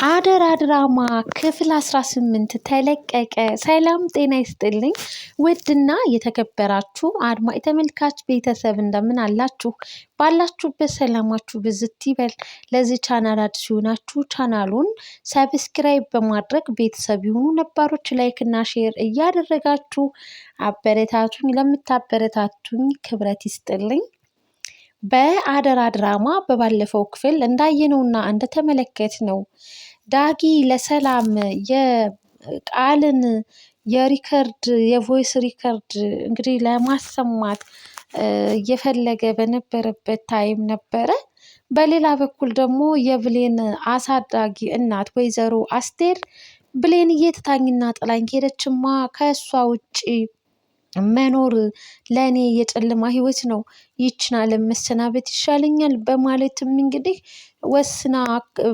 አደራ ድራማ ክፍል 18 ተለቀቀ። ሰላም ጤና ይስጥልኝ። ውድና የተከበራችሁ አድማጭ ተመልካች ቤተሰብ እንደምን አላችሁ? ባላችሁበት ሰላማችሁ ብዝት ይበል። ለዚህ ቻናል አዲስ ሲሆናችሁ ቻናሉን ሰብስክራይብ በማድረግ ቤተሰብ የሆኑ ነባሮች ላይክ እና ሼር እያደረጋችሁ አበረታቱኝ። ለምታበረታቱኝ ክብረት ይስጥልኝ። በአደራ ድራማ በባለፈው ክፍል እንዳየነውና እንደተመለከትነው ዳጊ ለሰላም የቃልን የቮይስ ሪከርድ እንግዲህ ለማሰማት እየፈለገ በነበረበት ታይም ነበረ። በሌላ በኩል ደግሞ የብሌን አሳዳጊ እናት ወይዘሮ አስቴር ብሌን እየትታኝና ጥላኝ ሄደችማ ከእሷ ውጪ መኖር ለእኔ የጨለማ ህይወት ነው፣ ይችን ዓለም መሰናበት ይሻለኛል በማለትም እንግዲህ ወስና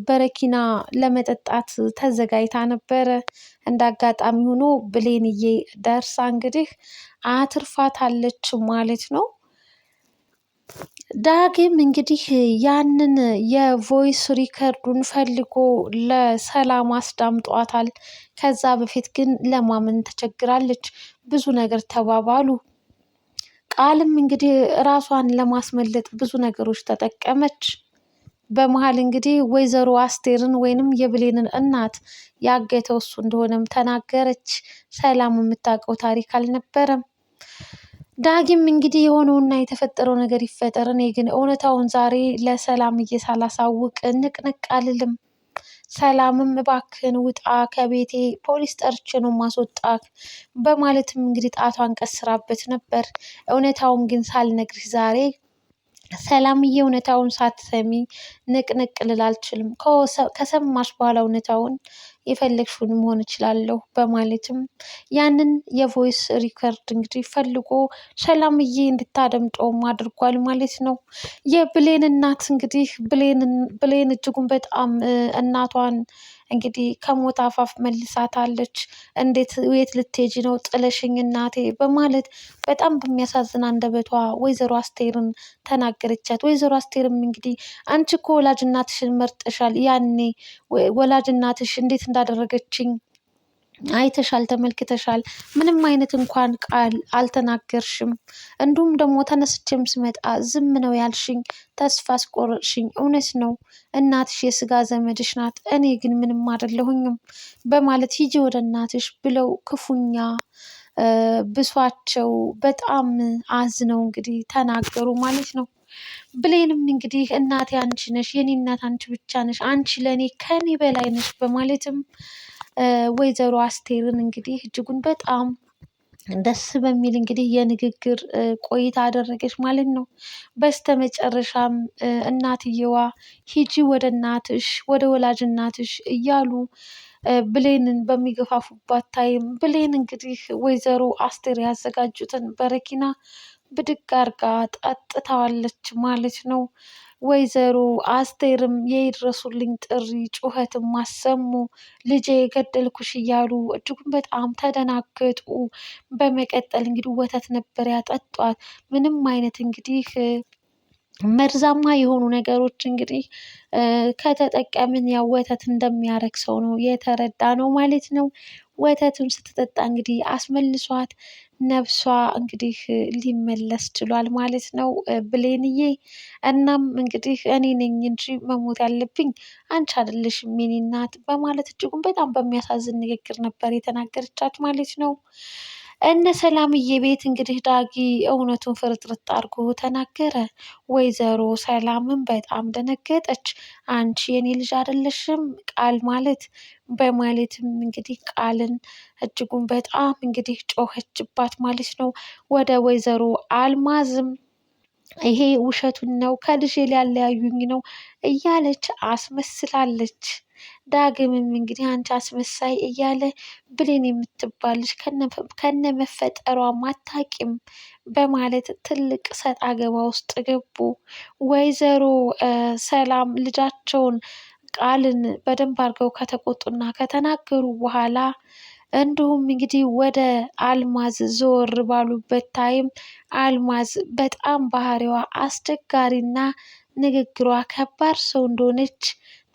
በረኪና ለመጠጣት ተዘጋጅታ ነበረ። እንደ አጋጣሚ ሆኖ ብሌንዬ ደርሳ እንግዲህ አትርፋታለች ማለት ነው። ዳግም እንግዲህ ያንን የቮይስ ሪከርዱን ፈልጎ ለሰላም አስዳምጧታል። ከዛ በፊት ግን ለማመን ተቸግራለች። ብዙ ነገር ተባባሉ። ቃልም እንግዲህ ራሷን ለማስመለጥ ብዙ ነገሮች ተጠቀመች። በመሀል እንግዲህ ወይዘሮ አስቴርን ወይንም የብሌንን እናት ያገተው እሱ እንደሆነም ተናገረች። ሰላም የምታውቀው ታሪክ አልነበረም። ዳጊም እንግዲህ የሆነውና የተፈጠረው ነገር ይፈጠር፣ እኔ ግን እውነታውን ዛሬ ለሰላምዬ ሳላሳውቅ ንቅንቅ አልልም። ሰላምም እባክህን ውጣ ከቤቴ፣ ፖሊስ ጠርቼ ነው ማስወጣት በማለትም እንግዲህ ጣቷን ቀስራበት ነበር። እውነታውን ግን ሳልነግርሽ ዛሬ ሰላምዬ እውነታውን ሳትሰሚ ንቅንቅ ልል አልችልም። ከሰማሽ በኋላ እውነታውን የፈለግሽውን መሆን እችላለሁ በማለትም ያንን የቮይስ ሪከርድ እንግዲህ ፈልጎ ሰላምዬ እንድታደምጠውም አድርጓል ማለት ነው። የብሌን እናት እንግዲህ ብሌን እጅጉን በጣም እናቷን እንግዲህ ከሞት አፋፍ መልሳታለች። እንዴት የት ልትሄጂ ነው ጥለሽኝ እናቴ በማለት በጣም በሚያሳዝን አንደበቷ ወይዘሮ አስቴርን ተናገረቻት። ወይዘሮ አስቴርም እንግዲህ አንቺ እኮ ወላጅ እናትሽን መርጠሻል፣ ያኔ ወላጅ እናትሽ እንዴት እንዳደረገችኝ አይተሻል፣ ተመልክተሻል። ምንም አይነት እንኳን ቃል አልተናገርሽም። እንዲሁም ደግሞ ተነስቼም ስመጣ ዝም ነው ያልሽኝ፣ ተስፋ አስቆረጥሽኝ። እውነት ነው እናትሽ የስጋ ዘመድሽ ናት፣ እኔ ግን ምንም አይደለሁኝም በማለት ሂጂ ወደ እናትሽ ብለው ክፉኛ ብሷቸው በጣም አዝነው እንግዲህ ተናገሩ ማለት ነው። ብሌንም እንግዲህ እናቴ አንቺ ነሽ፣ የኔ እናት አንቺ ብቻ ነሽ፣ አንቺ ለእኔ ከኔ በላይ ነሽ በማለትም ወይዘሮ አስቴርን እንግዲህ እጅጉን በጣም ደስ በሚል እንግዲህ የንግግር ቆይታ አደረገች ማለት ነው። በስተመጨረሻም እናትየዋ ሂጂ ወደ እናትሽ፣ ወደ ወላጅ እናትሽ እያሉ ብሌንን በሚገፋፉባት ታይም ብሌን እንግዲህ ወይዘሮ አስቴር ያዘጋጁትን በረኪና ብድግ አርጋ ጠጥታዋለች ማለት ነው። ወይዘሮ አስቴርም የይድረሱልኝ ጥሪ ጩኸትም አሰሙ። ልጄ የገደልኩሽ እያሉ እጅጉን በጣም ተደናገጡ። በመቀጠል እንግዲህ ወተት ነበር ያጠጧት። ምንም አይነት እንግዲህ መርዛማ የሆኑ ነገሮች እንግዲህ ከተጠቀምን ያው ወተት እንደሚያረክሰው ነው የተረዳ ነው ማለት ነው። ወተቱን ስትጠጣ እንግዲህ አስመልሷት ነፍሷ እንግዲህ ሊመለስ ችሏል ማለት ነው ብሌንዬ። እናም እንግዲህ እኔ ነኝ እንጂ መሞት ያለብኝ አንቺ አይደለሽም የኔ እናት በማለት እጅጉን በጣም በሚያሳዝን ንግግር ነበር የተናገረቻት ማለት ነው። እነ ሰላምዬ ቤት እንግዲህ ዳጊ እውነቱን ፍርጥርጥ አድርጎ ተናገረ። ወይዘሮ ሰላምን በጣም ደነገጠች። አንቺ የኔ ልጅ አይደለሽም ቃል ማለት በማለትም እንግዲህ ቃልን እጅጉን በጣም እንግዲህ ጮኸችባት ማለት ነው። ወደ ወይዘሮ አልማዝም ይሄ ውሸቱን ነው ከልጄ ሊያለያዩኝ ነው እያለች አስመስላለች። ዳግምም እንግዲህ አንቺ አስመሳይ እያለ ብሌን የምትባልሽ ከነ መፈጠሯ አታውቂም በማለት ትልቅ ሰጥ አገባ ውስጥ ገቡ። ወይዘሮ ሰላም ልጃቸውን ቃልን በደንብ አድርገው ከተቆጡና ከተናገሩ በኋላ እንዲሁም እንግዲህ ወደ አልማዝ ዞር ባሉበት ታይም አልማዝ በጣም ባህሪዋ አስቸጋሪና ንግግሯ ከባድ ሰው እንደሆነች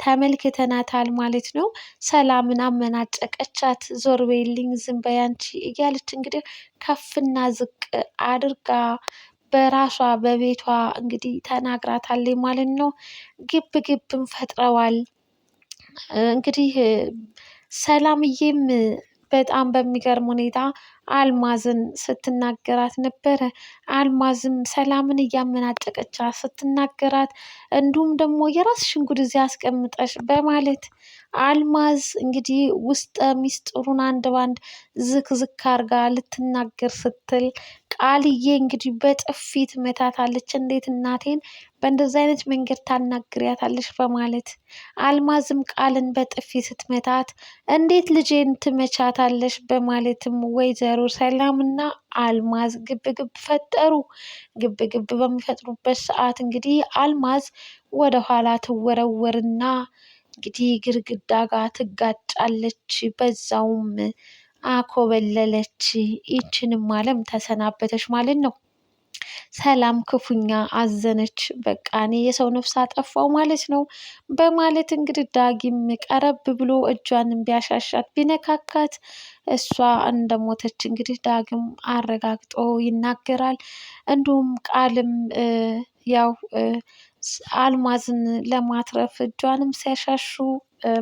ተመልክተናታል ማለት ነው። ሰላምን አመናጨቀቻት። ዞር በይልኝ፣ ዝም በይ አንቺ እያለች እንግዲህ ከፍና ዝቅ አድርጋ በራሷ በቤቷ እንግዲህ ተናግራታለች ማለት ነው። ግብ ግብም ፈጥረዋል። እንግዲህ ሰላምዬም በጣም በሚገርም ሁኔታ አልማዝን ስትናገራት ነበረ። አልማዝም ሰላምን እያመናጨቀቻት ስትናገራት እንዲሁም ደግሞ የራስሽን ጉድ እዚህ አስቀምጠሽ በማለት አልማዝ እንግዲህ ውስጠ ሚስጥሩን አንድ ባንድ ዝክ አርጋ ልትናገር ስትል ቃልዬ እንግዲህ በጥፊ ትመታታለች። እንዴት እናቴን በእንደዚህ አይነት መንገድ ታናግሪያታለሽ? በማለት አልማዝም ቃልን በጥፊ ስትመታት እንዴት ልጄን ትመቻታለሽ? በማለትም ወይዘሮ ሰላምና አልማዝ ግብ ግብ ፈጠሩ። ግብ ግብ በሚፈጥሩበት ሰዓት እንግዲህ አልማዝ ወደኋላ ትወረወርና እንግዲህ ግድግዳ ጋር ትጋጫለች። በዛውም አኮበለለች። ይችንም ዓለም ተሰናበተች ማለት ነው። ሰላም ክፉኛ አዘነች። በቃ እኔ የሰው ነፍስ አጠፋው ማለት ነው በማለት እንግዲህ ዳጊም ቀረብ ብሎ እጇንም ቢያሻሻት ቢነካካት እሷ እንደሞተች እንግዲህ ዳግም አረጋግጦ ይናገራል። እንዲሁም ቃልም ያው አልማዝን ለማትረፍ እጇንም ሲያሻሹ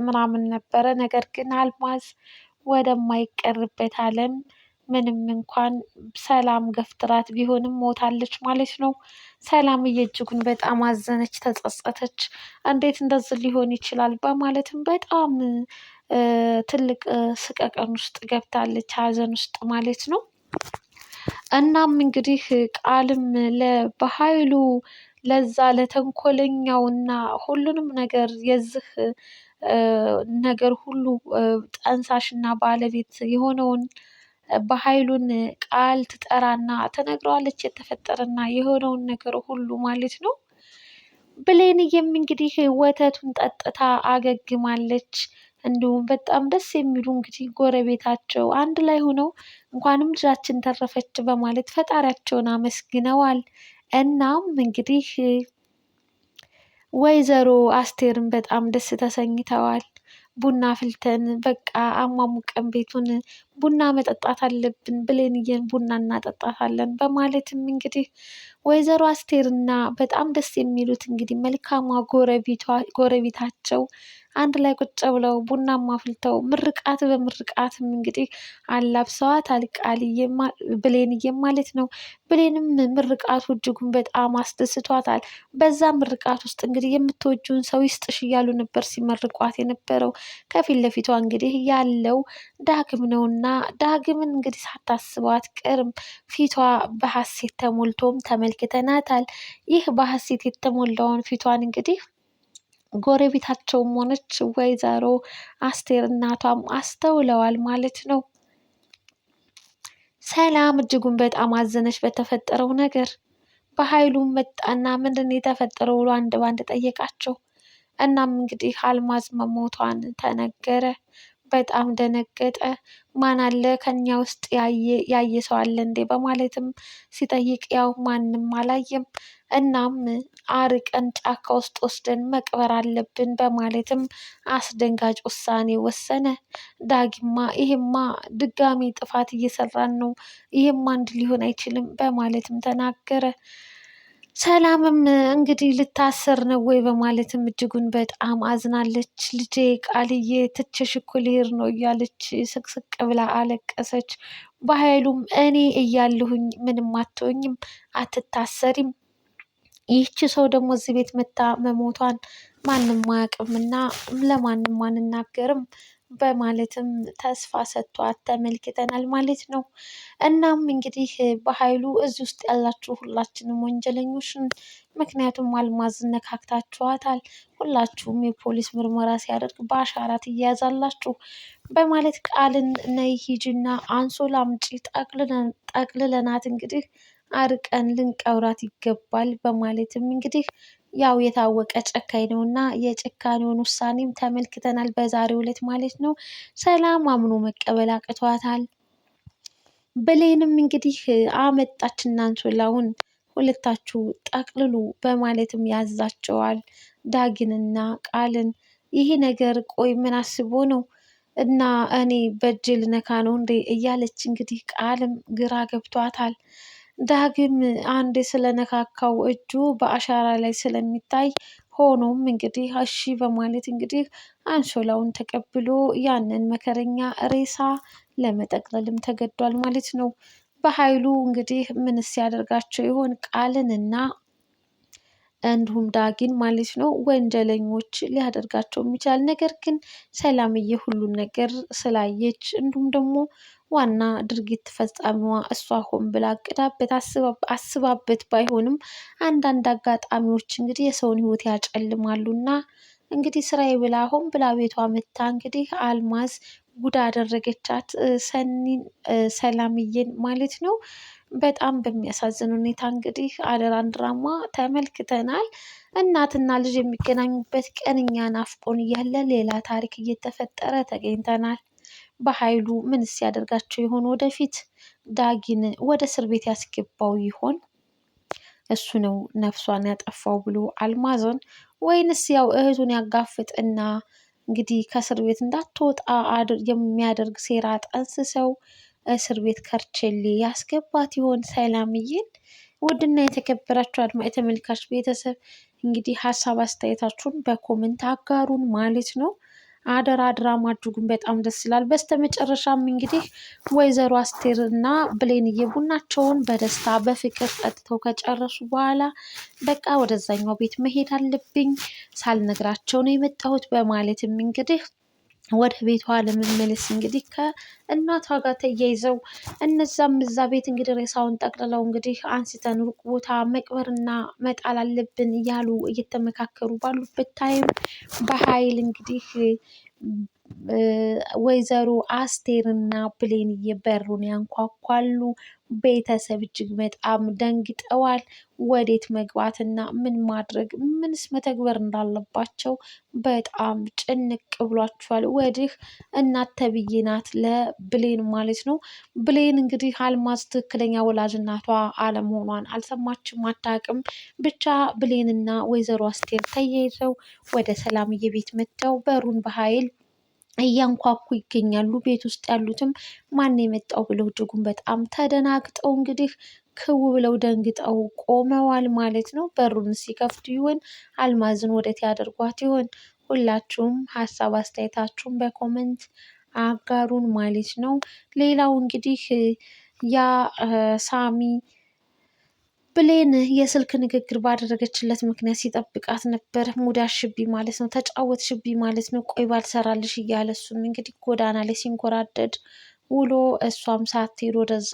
ምናምን ነበረ። ነገር ግን አልማዝ ወደማይቀርበት ዓለም ምንም እንኳን ሰላም ገፍትራት ቢሆንም ሞታለች ማለት ነው። ሰላምዬ እጅጉን በጣም አዘነች፣ ተጸጸተች። እንዴት እንደዚህ ሊሆን ይችላል በማለትም በጣም ትልቅ ስቀቀን ውስጥ ገብታለች፣ ሀዘን ውስጥ ማለት ነው። እናም እንግዲህ ቃልም በኃይሉ ለዛ ለተንኮለኛውና ሁሉንም ነገር የዚህ ነገር ሁሉ ጠንሳሽና ባለቤት የሆነውን በኃይሉን ቃል ትጠራና ትነግረዋለች። የተፈጠረና የሆነውን ነገር ሁሉ ማለት ነው። ብሌንዬም እንግዲህ ወተቱን ጠጥታ አገግማለች። እንዲሁም በጣም ደስ የሚሉ እንግዲህ ጎረቤታቸው አንድ ላይ ሆነው እንኳንም ልጃችን ተረፈች በማለት ፈጣሪያቸውን አመስግነዋል። እናም እንግዲህ ወይዘሮ አስቴርን በጣም ደስ ተሰኝተዋል። ቡና ፍልተን በቃ አሟሙቀን ቤቱን ቡና መጠጣት አለብን፣ ብሌንዬን ቡና እናጠጣታለን በማለትም እንግዲህ ወይዘሮ አስቴርና በጣም ደስ የሚሉት እንግዲህ መልካሟ ጎረቤታቸው አንድ ላይ ቁጭ ብለው ቡናማ አፍልተው ምርቃት በምርቃትም እንግዲህ አላብሰዋታል። ብሌንዬም ማለት ነው። ብሌንም ምርቃቱ እጅጉን በጣም አስደስቷታል። በዛ ምርቃት ውስጥ እንግዲህ የምትወጂውን ሰው ይስጥሽ እያሉ ነበር ሲመርቋት የነበረው። ከፊት ለፊቷ እንግዲህ ያለው ዳግም ነውና ዳግምን እንግዲህ ሳታስበው አትቀርም። ፊቷ በሀሴት ተሞልቶም ተመልክተናታል። ይህ በሀሴት የተሞላውን ፊቷን እንግዲህ ጎረቤታቸውም ሆነች ወይዘሮ አስቴር እናቷም አስተውለዋል ማለት ነው። ሰላም እጅጉን በጣም አዘነች በተፈጠረው ነገር። በኃይሉም መጣና ምንድን ነው የተፈጠረው ብሎ አንድ ባንድ ጠየቃቸው። እናም እንግዲህ አልማዝ መሞቷን ተነገረ። በጣም ደነገጠ። ማን አለ ከኛ ውስጥ ያየ ሰው አለ እንዴ በማለትም ሲጠይቅ ያው ማንም አላየም። እናም አርቀን ጫካ ውስጥ ወስደን መቅበር አለብን በማለትም አስደንጋጭ ውሳኔ ወሰነ። ዳጊማ ይሄማ ድጋሚ ጥፋት እየሰራን ነው፣ ይሄማ አንድ ሊሆን አይችልም በማለትም ተናገረ። ሰላምም እንግዲህ ልታሰር ነው ወይ በማለትም እጅጉን በጣም አዝናለች። ልጄ ቃልዬ ትቼሽ እኮ ልሄድ ነው እያለች ስቅስቅ ብላ አለቀሰች። በኃይሉም እኔ እያለሁኝ ምንም አትሆኝም፣ አትታሰሪም፣ ይህች ሰው ደግሞ እዚህ ቤት መታ መሞቷን ማንም አያውቅምና ለማንም አንናገርም በማለትም ተስፋ ሰጥቷት ተመልክተናል ማለት ነው። እናም እንግዲህ በኃይሉ እዚህ ውስጥ ያላችሁ ሁላችንም ወንጀለኞች ነን፣ ምክንያቱም አልማዝ ነካክታችኋታል፣ ሁላችሁም የፖሊስ ምርመራ ሲያደርግ በአሻራ ትያያዛላችሁ በማለት ቃልን ነይ ሂጂና አንሶላ አምጪ ጠቅልለናት እንግዲህ አርቀን ልንቀብራት ይገባል በማለትም እንግዲህ ያው የታወቀ ጨካኝ ነው እና የጭካኔውን ውሳኔም ተመልክተናል በዛሬው ዕለት ማለት ነው። ሰላም አምኖ መቀበል አቅቷታል። ብሌንም እንግዲህ አመጣችና አንሶላውን ሁለታችሁ ጠቅልሉ በማለትም ያዛቸዋል ዳጊንና ቃልን። ይሄ ነገር ቆይ ምን አስቦ ነው እና እኔ በእጄ ልነካ ነው እንዴ እያለች እንግዲህ ቃልም ግራ ገብቷታል። ዳግም አንዴ ስለነካካው እጁ በአሻራ ላይ ስለሚታይ ሆኖም እንግዲህ እሺ በማለት እንግዲህ አንሶላውን ተቀብሎ ያንን መከረኛ ሬሳ ለመጠቅለልም ተገዷል ማለት ነው። በኃይሉ እንግዲህ ምንስ ያደርጋቸው ይሆን ቃልንና እንዲሁም ዳጊን ማለት ነው ወንጀለኞች ሊያደርጋቸው የሚቻል ነገር ግን ሰላምዬ ሁሉን ነገር ስላየች እንዲሁም ደግሞ ዋና ድርጊት ፈጻሚዋ እሷ ሆን ብላ አቅዳበት አስባበት ባይሆንም አንዳንድ አጋጣሚዎች እንግዲህ የሰውን ሕይወት ያጨልማሉና እንግዲህ ስራዬ ብላ ሆን ብላ ቤቷ መታ እንግዲህ አልማዝ ጉዳ አደረገቻት ሰኒን ሰላምዬን ማለት ነው። በጣም በሚያሳዝን ሁኔታ እንግዲህ አደራን ድራማ ተመልክተናል። እናትና ልጅ የሚገናኙበት ቀን እኛ ናፍቆን እያለ ሌላ ታሪክ እየተፈጠረ ተገኝተናል። በኃይሉ ምንስ ያደርጋቸው ይሆን? ወደፊት ዳጊን ወደ እስር ቤት ያስገባው ይሆን? እሱ ነው ነፍሷን ያጠፋው ብሎ አልማዝን ወይንስ ያው እህቱን ያጋፍጥና እንግዲህ ከእስር ቤት እንዳትወጣ የሚያደርግ ሴራ ጠንስሰው እስር ቤት ከርቼሌ ያስገባት ይሆን ሰላምዬን? ውድና የተከበራችሁ አድማጭ ተመልካች ቤተሰብ እንግዲህ ሀሳብ አስተያየታችሁን በኮመንት አጋሩን ማለት ነው። አደራ ድራማ እጅጉን በጣም ደስ ይላል። በስተመጨረሻም እንግዲህ ወይዘሮ አስቴር እና ብሌንዬ ቡናቸውን በደስታ በፍቅር ጠጥተው ከጨረሱ በኋላ በቃ ወደዛኛው ቤት መሄድ አለብኝ ሳልነግራቸው ነው የመጣሁት በማለትም እንግዲህ ወደ ቤቷ ለመመለስ እንግዲህ ከእናቷ ጋር ተያይዘው እነዛም እዛ ቤት እንግዲህ ሬሳውን ጠቅልለው እንግዲህ አንስተን ሩቅ ቦታ መቅበርና መጣል አለብን እያሉ እየተመካከሩ ባሉበት ታይም በኃይል እንግዲህ ወይዘሮ አስቴርና ብሌንዬ በሩን ያንኳኳሉ። ቤተሰብ እጅግ በጣም ደንግጠዋል። ወዴት መግባትና ምን ማድረግ ምንስ መተግበር እንዳለባቸው በጣም ጭንቅ ብሏቸዋል። ወዲህ እናት ተብዬ ናት ለብሌን ማለት ነው። ብሌን እንግዲህ አልማዝ ትክክለኛ ወላጅ እናቷ አለመሆኗን አልሰማችም፣ አታውቅም። ብቻ ብሌንና ወይዘሮ አስቴር ተያይዘው ወደ ሰላምዬ ቤት መጥተው በሩን በኃይል እያንኳኩ ይገኛሉ። ቤት ውስጥ ያሉትም ማን የመጣው ብለው እጅጉን በጣም ተደናግጠው እንግዲህ ክው ብለው ደንግጠው ቆመዋል ማለት ነው። በሩን ሲከፍቱ ይሆን? አልማዝን ወዴት ያደርጓት ይሆን? ሁላችሁም ሀሳብ አስተያየታችሁን በኮመንት አጋሩን ማለት ነው። ሌላው እንግዲህ ያ ሳሚ ብሌን የስልክ ንግግር ባደረገችለት ምክንያት ሲጠብቃት ነበር። ሙዳሽብኝ ማለት ነው፣ ተጫወትሽብኝ ማለት ነው፣ ቆይ ባልሰራልሽ እያለ እሱም እንግዲህ ጎዳና ላይ ሲንኮራደድ ውሎ እሷም ሳትሄድ ወደዛ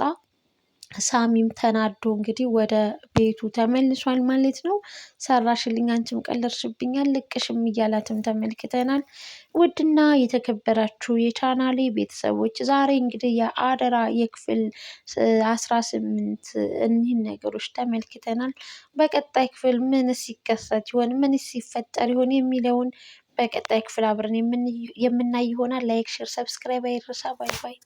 ሳሚም ተናዶ እንግዲህ ወደ ቤቱ ተመልሷል ማለት ነው። ሰራሽልኝ፣ አንቺም ቀለድሽብኝ፣ አልለቅሽም እያላትም ተመልክተናል። ውድና የተከበራችሁ የቻናሌ ቤተሰቦች ዛሬ እንግዲህ የአደራ የክፍል 18 እኒህን ነገሮች ተመልክተናል። በቀጣይ ክፍል ምንስ ሲከሰት ይሆን፣ ምንስ ሲፈጠር ይሆን የሚለውን በቀጣይ ክፍል አብረን የምናይ ይሆናል። ላይክ፣ ሼር፣ ሰብስክራይብ አይረሳ። ባይ ባይ።